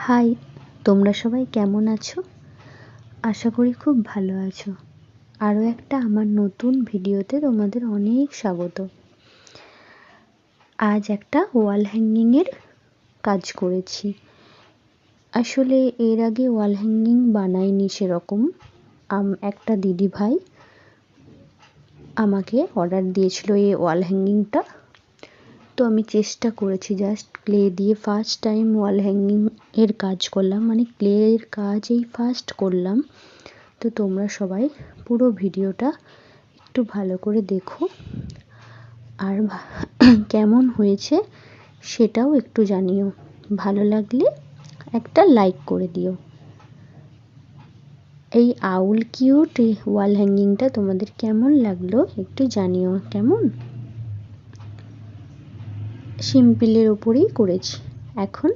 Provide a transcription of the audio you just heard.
High, তোমরা সবাই কেমন আছো? আশা করি খুব ভালো আছো। আরও একটা আমার নতুন ভিডিওতে তোমাদের অনেক স্বাগত। আজ একটা ওয়াল হ্যাঙ্গিংয়ের কাজ করেছি। আসলে এর আগে ওয়াল হ্যাঙ্গিং বানাইনি সেরকম। একটা দিদিভাই আমাকে অর্ডার দিয়েছিল এই ওয়াল হ্যাঙ্গিংটা, তো আমি চেষ্টা করেছি। জাস্ট ক্লে দিয়ে ফার্স্ট টাইম ওয়াল হ্যাঙ্গিং এর কাজ করলাম, মানে ক্লের কাজ এই ফার্স্ট করলাম। তো তোমরা সবাই পুরো ভিডিওটা একটু ভালো করে দেখো, আর কেমন হয়েছে সেটাও একটু জানিও। ভালো লাগলে একটা লাইক করে দিও। এই আউল কিউট ওয়াল হ্যাঙ্গিংটা তোমাদের কেমন লাগলো একটু জানিও। কেমন সিম্পলের ওপরেই করেছি। এখন